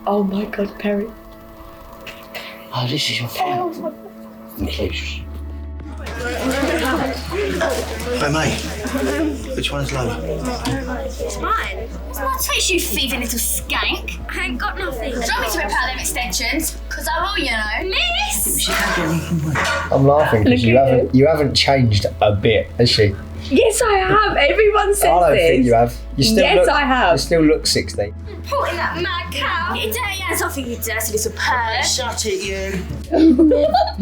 Oh my God, Perry. Oh, this is your phone. Hey, mate. Which one's Lola? It's mine. It's not touch, you thieving little skank. I ain't got nothing. Show me to rip out them extensions, because I will, you know. Miss! I'm laughing because you haven't changed a bit, has she? Yes, I have. Everyone says this. I don't think you have. You still Yes, I have. You still look 16. Pulling that mad cow. Get your dirty hands off of you, dirty little perv. Shut it, you.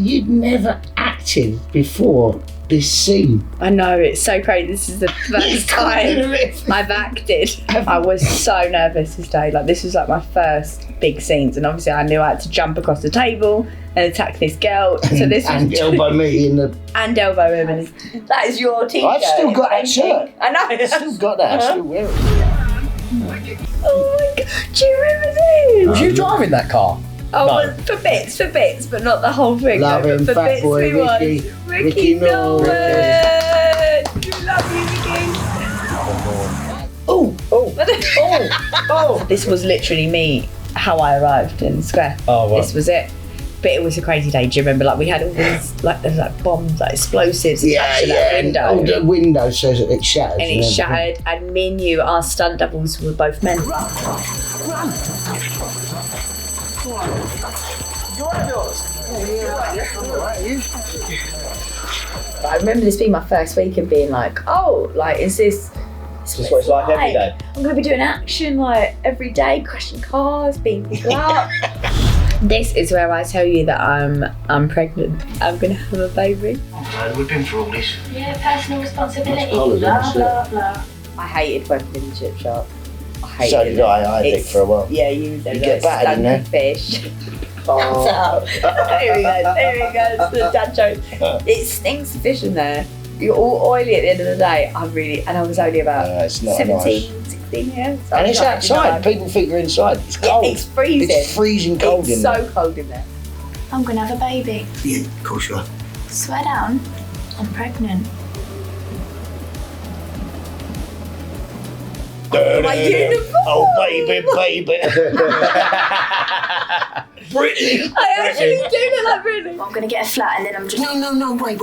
You'd never acted before this scene. I know, it's so crazy. This is the first time I've acted. I was so nervous this day. Like, this was like my first big scenes, and obviously I knew I had to jump across the table and attack this girl. So this and was elbow me in the... And elbow him. And that is your t-shirt. I've still got that shirt. I know. I've still got that. I still wear it. Oh my God. Do you remember this? Was you driving that car? Oh, No. well, for bits, but not the whole thing. Love though, him, but for fat bits boy, we was. Ricky. Ricky Norman. Love you, Ricky. Oh. This was literally me, how I arrived in the square. Oh, wow. This was it. But it was a crazy day. Do you remember? Like, we had all these, like, there's like bombs, like explosives attached to that window. Oh, the window says it shattered. And it shattered, and me and you, our stunt doubles, were both men. But I remember this being my first week and being like, oh, like, is this what it's like every day? I'm going to be doing action like every day, crashing cars, beating people up. This is where I tell you that I'm pregnant. I'm going to have a baby. We've been through all this. Yeah, personal responsibility. Blah, Blah, blah. I hated working in the chip shop. I hated So did it. I did It's- for a while. Yeah, you You get battered in there. fish. Oh. There we go, the dad joke. It stinks of fish in there. You're all oily at the end of the day. I was only about It's not 17, 16 years. So And I'm it's not outside. actually People think you're inside. It's Yeah, cold. it's freezing. It's freezing cold It's in so there. cold in there. I'm going to have a baby. Yeah, of course you are. Swear down. I'm pregnant. My uniform. Oh, baby. Brittany. I actually do look like Brittany. I'm going to get a flat and then I'm just... No, wait.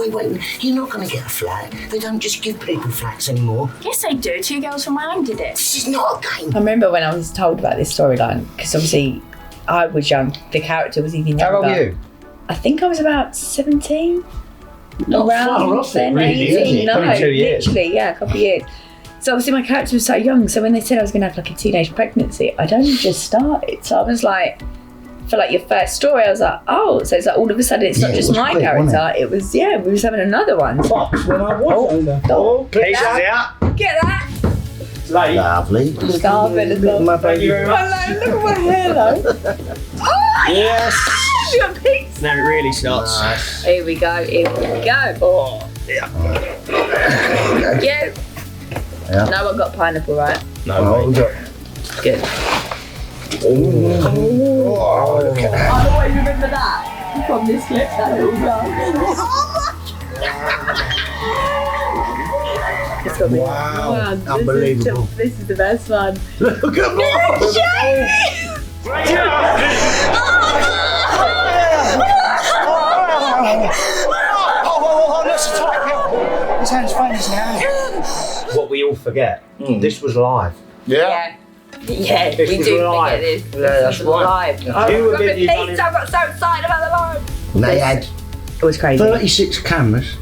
You're not going to get a flat. They don't just give people flats anymore. Yes, I do. 2 girls from my own did it. This is not a game. I remember when I was told about this storyline, because obviously I was young, the character was even younger. How old are you? I think I was about 17. Not around far off it, then, really, is 18, it? no, Probably 2 years. literally, yeah, a couple of years. So obviously my character was so young, so when they said I was going to have like a teenage pregnancy, I'd only just started. So I was like, for like your first story, I was like, oh, so it's like all of a sudden it's Yeah, not it just was my quick, character, wasn't it was, yeah, we was having another one. Fox when I was Oh, Pieces that. out. Get that! Late. Lovely. Starving as well. My Thank you baby. very much. Hello, look at my hair though. Oh, Yes. you got peaks. Now it really starts. Nice. Here we go. Oh, yeah. Yeah. Yeah. No one got pineapple, right? No, Oh, mate. Good. Oh, look at that. I always remember that from this clip, that little girl. It's got me. Wow. this Unbelievable. This is the best one. Look at that. Oh, let's talk. His hand's famous now. What we all forget, this was live. Yeah. Yeah, This we was do live. forget this. Yeah, that's This was right. live. Yeah. I You were remember busy running- Pete, I got so excited about the live. They had It was crazy. 36 cameras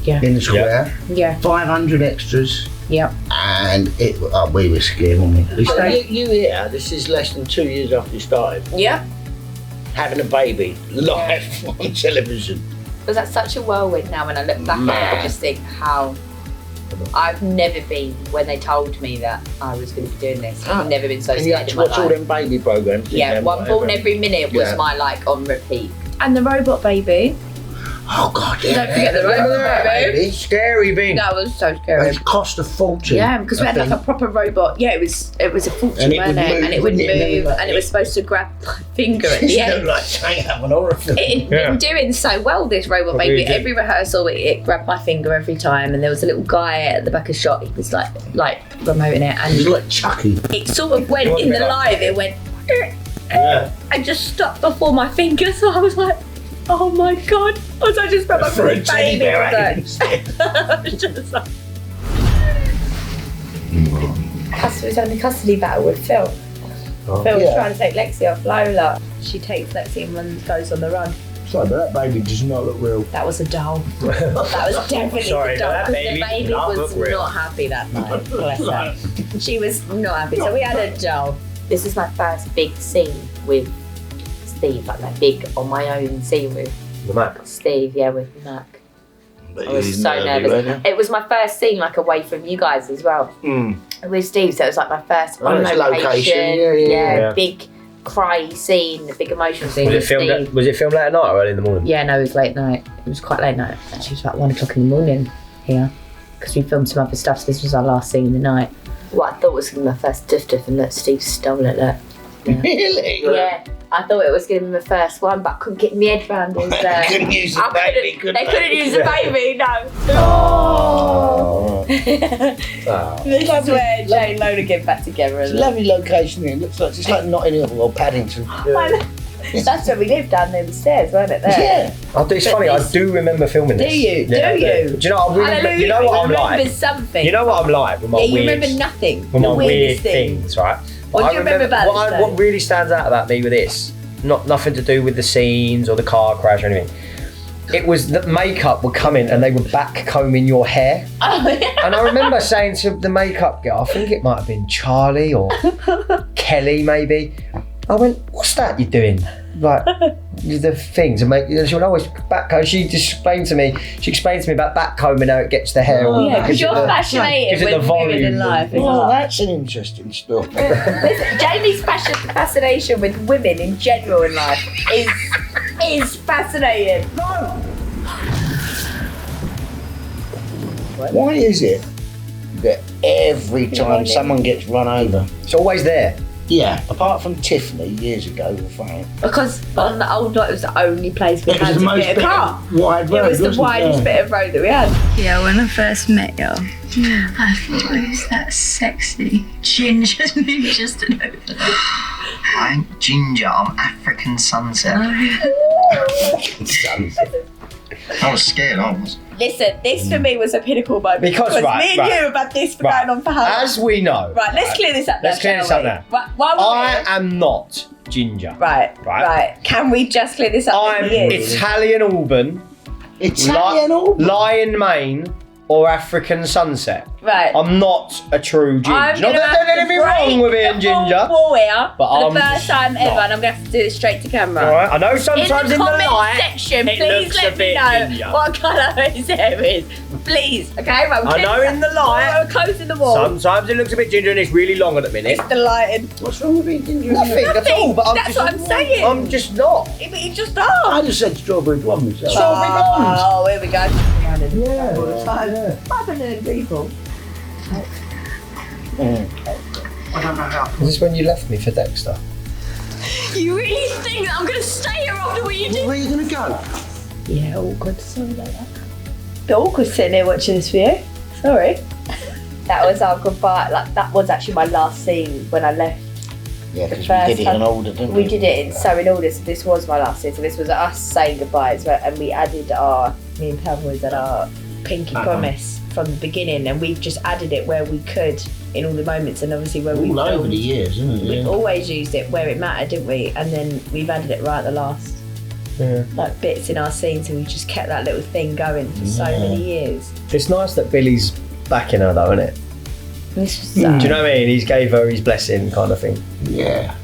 Yeah. in the square, Yeah. 500 extras, Yeah. and we were scared, weren't we? So You here, this is less than 2 years after you started, Yeah. having a baby live on television. Because that's such a whirlwind now when I look back at it, I just think how I've never been, when they told me that I was going to be doing this, I've never been so And you scared had in to my watch all life. them baby programmes. didn't Yeah, you, One whatever. Born Every Minute was Yeah. my like on repeat. And the robot baby. Oh, God, yeah. Don't forget the robot baby. Scary thing. That was so scary. It cost a fortune. Yeah, because we had like a proper robot. Yeah, it was a fortune, And it wasn't would it? move, And it would wouldn't it? And then move, like- and it was supposed to grab my finger at the end. like saying that one horror film. It had Yeah. been doing so well, this robot Probably baby. did. Every rehearsal, it grabbed my finger every time, and there was a little guy at the back of shot. He was like promoting it, It was and like Chucky. it sort of went It wasn't in the like- live. It went, and just stopped before my finger. So I was like, oh my god! I just felt like For a baby. teddy bear I hanging was just like, Custody was having a custody battle with Phil. Phil was trying to take Lexi off Lola. She takes Lexi and goes on the run. Sorry, but that baby does not look real. That was a doll. That was definitely Sorry, a doll. but that Because baby the baby did not was look real. not happy that night. Bless her. She was not happy. So we had a doll. This is my first big scene with Steve, like that big on my own scene with The Mac. Steve, with Mac. But I was so nervous. It was my first scene, like away from you guys as well. With Steve, so it was like my first on it's location. location, yeah. Big cry scene, a big emotional scene. Was with it filmed? Steve. Was it filmed late at night or early in the morning? Yeah, no, it was late night. It was quite late night. Actually, it was about 1 o'clock in the morning here because we filmed some other stuff. So this was our last scene of the night. What I thought was going to be my first duff, and look, Steve stole it. Look. Yeah. Really? Yeah, I thought it was going to be my first one, but I couldn't get my head round his. Couldn't use the baby, could they? Couldn't use the baby, no. Oh. This is where Jay and Lola get back together. It's a lovely location here. It looks like, it's like Notting Hill or Paddington. That's where we lived down near the stairs, weren't it? There. Yeah. It's funny. I do remember filming Do this. you? Yeah, Do you? Do you know? I really, Hallelujah. you know what I'm remember like. Something. You know what I'm like with my you weird. remember nothing. With The my weird weirdest thing. things, right? What do you remember about this what really stands out about me with this, nothing to do with the scenes or the car crash or anything. It was that makeup would come in and they were back combing your hair. Oh, yeah. And I remember saying to the makeup girl, I think it might have been Charlie or Kelly maybe. I went, what's that you're doing? Like the things and she would always backcomb. She explained to me about backcombing, how it gets the hair. Yeah, because you're fascinated with women in life. Well, that's an interesting story. Listen, Jamie's fascination with women in general in life is fascinating. Why is it that every time someone gets run over, It's always there. yeah, apart from Tiffany years ago, fine. Because on the old night it was the only place we It was had the to most get a car. wide road. It was the wasn't widest it? bit of road that we had. Yeah, when I first met you, I thought, who's that sexy ginger ninja stood over there? I ain't ginger, I'm African sunset. I was scared, I was. Listen, this for me was a pinnacle moment. Because, me right, and right, you have had this for right. going on for how long? As we know. Right, let's clear this up now. Let's clear this shall up we? now. Right, while we're I here- am not ginger. Right. Can we just clear this up? I'm He is. Italian Auburn, Italian Auburn. Lion Mane, or African Sunset. Right. I'm not a true ginger. I'm Not gonna that have there's to anything break wrong with being the ginger. fourth wall here But for I'm the first time not. ever, and I'm going to have to do it straight to camera. Alright, I know sometimes in the in the comment light section, it please looks let a me bit know ginger. what colour his hair is. Please, okay? Right, I know in the light. We're closing the wall. Sometimes it looks a bit ginger and it's really long at the minute. It's the lighting. What's wrong with being ginger? Nothing at all, but That's what I'm saying. I'm just not. But you just I are. just said strawberry blonde myself. Oh, here we go. Yeah. What happened to them people? I don't know how. Is this when you left me for Dexter? You really think that I'm going to stay here after what you did? Where are you going to go? Yeah, awkward. Sorry about that. Bit awkward sitting here watching this video. Sorry. That was our goodbye. Like that was actually my last scene when I left. Yeah, because we first did it time- in order, didn't we? We did it in order. So this was my last scene. So this was us saying goodbye, and we added me and Pebbles had our pinky promise from the beginning, and we've just added it where we could in all the moments, and obviously where we all over filmed. the years, isn't it? We've Yeah. always used it where it mattered, didn't we? And then we've added it right at the last. Yeah. Like bits in our scenes, and we just kept that little thing going for so many years. It's nice that Billy's backing her though, isn't it? This was Do you know what I mean? He's gave her his blessing kind of thing. Yeah.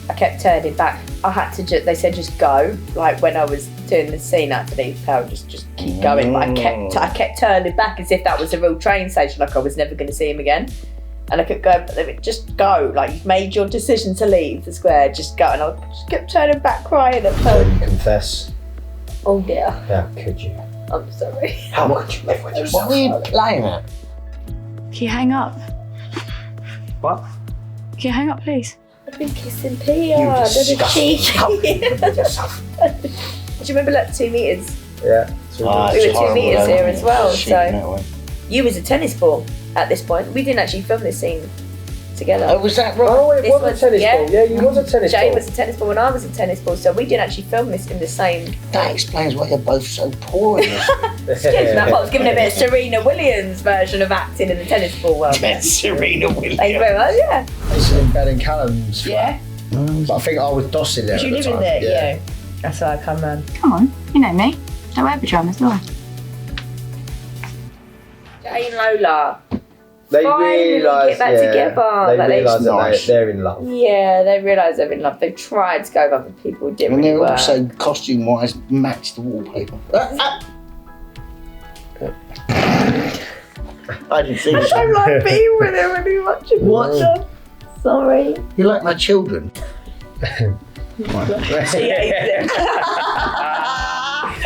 I kept turning back. I had to they said just go. Like when I was doing the scene, I had to leave power, just keep going. But I kept turning back as if that was a real train station, like I was never going to see him again. And I kept going, but they went, just go. Like you've made your decision to leave the square, just go. And I just kept turning back, crying at Will home. you confess? Oh dear, How could you? I'm sorry. How could you live with yourself? What were you playing at? Can you hang up? What? Can you hang up, please? I've been kissing Pia. Another cheek. How could you live with yourself? Do you remember like 2 meters? Yeah. We were 2 meters here as well, so- so. You was a tennis ball at this point. We didn't actually film this scene together. Oh, was that right? Oh, it This was was- a tennis yeah. ball. Yeah, you was a tennis Jay ball. was a tennis ball and I was a tennis ball, so we didn't actually film this in the same. That explains why you're both so poor in this. Excuse me, I was giving a bit of Serena Williams version of acting in the tennis ball world. That's Serena Williams. Thank you very much. Yeah. It's in Ben and Callum's flat. Yeah. But I think I was dossing there Was at you the living time. there? Yeah. That's why I come round. Come on, you know me. Don't wear pyjamas, do I? Jay and Lola. They Finally realise, get back together. They Like, they realise that nice. they're in love. Yeah, they realise they're in love. They've tried to go with other people, it didn't And really they're work. also, costume-wise, match the wallpaper. I didn't see I this. don't like being with him really much. What? Sorry. You like my children? He hates it.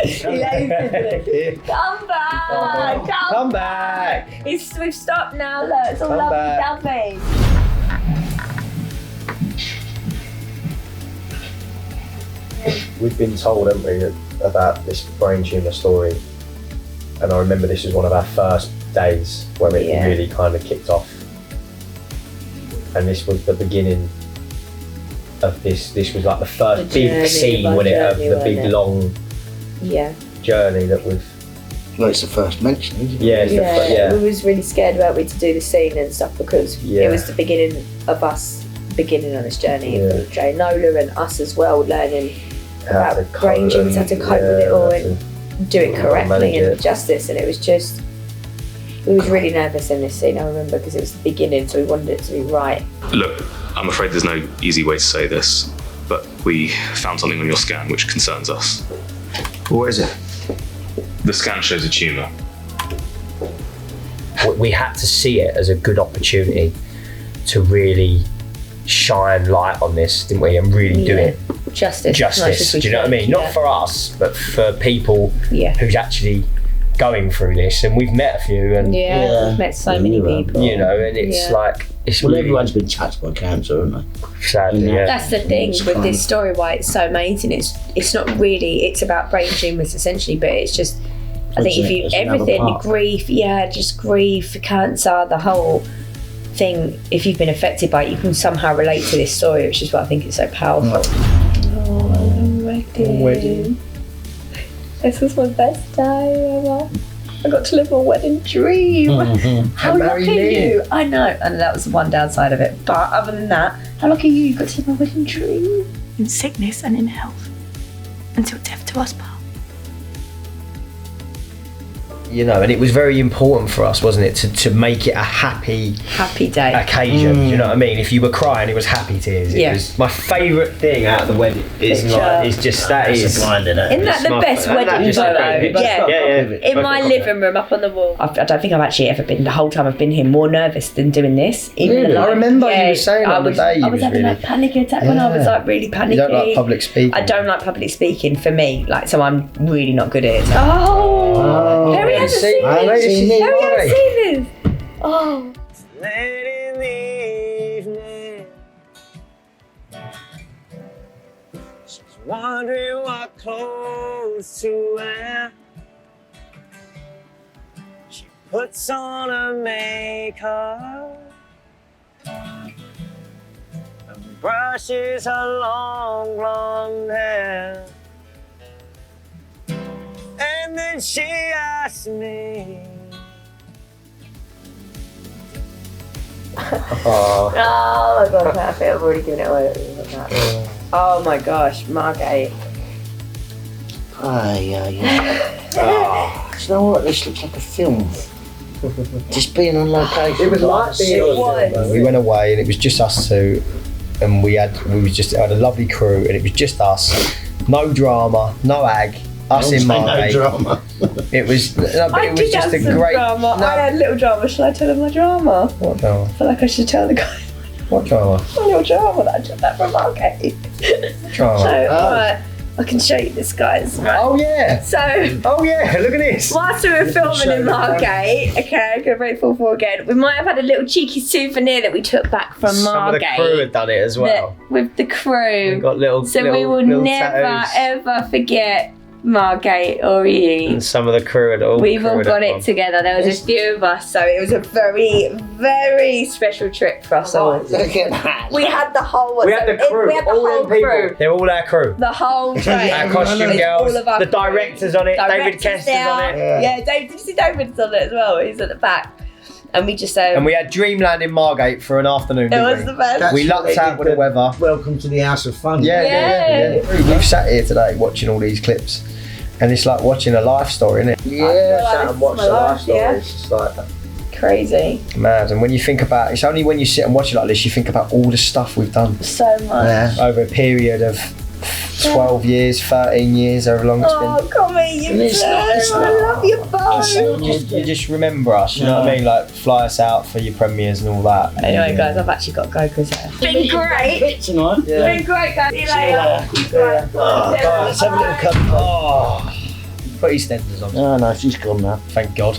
He hates it. Come back! Come back! We've stopped now, look. It's all Come lovely back. dovey. We've been told, haven't we, about this brain tumour story. And I remember this was one of our first days where it Yeah. really kind of kicked off. And this was the beginning of this. This was like the first The big journey, scene, our wasn't it, of journey, the wasn't big it? long Yeah. journey that we've. Well, it's the first mention, isn't it? Yeah, it's Yeah. the We was really scared about we to do the scene and stuff because Yeah. it was the beginning of us beginning on this journey Yeah. with Jay and Lola and us as well, learning how to about brain tumours, how to cope with it all and do it how to correctly manage and it. justice. And it was just, we was really nervous in this scene, I remember, because it was the beginning, so we wanted it to be right. Look, I'm afraid there's no easy way to say this, but we found something on your scan which concerns us. What is it? The scan shows a tumour. We had to see it as a good opportunity to really shine light on this, didn't we? And really do it Justice. justice. Do you know what I mean? Not for us, but for people Yeah. who's actually going through this. And we've met a few, and Yeah, we've met so many people. you know, and it's Yeah. like it's Well, really everyone's been touched by cancer, haven't they? sadly, Yeah. yeah. That's the thing It's with kind this of- story, why it's so amazing. It's not really, it's about brain tumours essentially, but it's just, I think if you, It's another everything, part. grief, just grief, cancer, the whole thing, if you've been affected by it, you can somehow relate to this story, which is why I think it's so powerful. Oh, wedding. This was my best day ever. I got to live my wedding dream. How And lucky marry are me. you? I know, and that was the one downside of it. But other than that, how lucky are you? You got to live my wedding dream. In sickness and in health. Until death do us part. You know, and it was very important for us, wasn't it, to make it a happy Happy day. occasion. Do you know what I mean? If you were crying, it was happy tears. It Yeah. was my favourite thing out of the wedding. Is Picture. like, it's just that That's is. a blind, isn't it? Isn't that the my best fa- wedding that just photo? a great picture. Yeah. Yeah. In my living room, up on the wall. I don't think I've actually ever been, the whole time I've been here, more nervous than doing this. Even Really? though, I remember you were saying on the day you I was was having really- like panic attack when I was like really panicky. You don't like public speaking? I don't like public speaking for me, like, so I'm really not good at it. Oh, Harry hasn't see, seen I this. haven't seen it. Harry hasn't seen this. Oh. Late in the evening, she's wondering what clothes to wear. She puts on her makeup and brushes her long blonde hair. And then she asks me, Oh, Oh my gosh, I think I've already given it away. Oh my gosh, Margate. Oh, do you know what? This looks like a film. Just being on location. it was like being It on was. We went away and it was just us two, and we had a lovely crew, and it was just us. No drama, no ag. Us in No Margate. drama. It was, no, but I it was did just have a some great. drama. No, I had a little drama. Shall I tell them my drama? what drama? I feel like I should tell the guy What drama? my little drama that I took that from Margate. Drama. So, alright, I can show you this, guys. Right. Oh yeah. So, Oh yeah. Look at this. whilst we were filming Show in the front. Margate, okay, I'm going to break 4-4 again, we might have had a little cheeky souvenir that we took back from some of the Margate. crew had done it as well. With the crew. We got little. So little, we will little never tattoos. ever forget Margate, REEwind. And some of the crew had all. We've all crewed got up it on. together. There was a few of us, so it was a very, very special trip for us all. Look at that. We had the whole. We had the crew. We had the all whole them people. crew. They're all our crew. The whole train. Our costume It's girls. all of our The crew. director's on it. David Director's Kester's there. on it. Yeah, David. Did you see David's on it as well? He's at the back. And we just And we had Dreamland in Margate for an afternoon. it didn't was we? the best. That's We what lucked they out did with the weather. Welcome to the House of Fun. Yeah. We've sat here today watching all these clips, and it's like watching a life story, isn't it? Yeah, like sat this and is watched my the life, life story. yeah. It's just like Crazy. Mad. And when you think about, it's only when you sit and watch it like this, you think about all the stuff we've done So much. yeah. over a period of 12 years, 13 years, however long it's been. Oh, Tommy, you And it's too. not- it's I not- love your boat. You just remember us, you know what I mean? Like, fly us out for your premieres and all that. Anyway, guys, I've actually got to go because it's been great. Bit tonight. It's been great, guys. See you later. Let's have a little cup. Oh, put EastEnders on. Oh no, she's gone now. Thank God.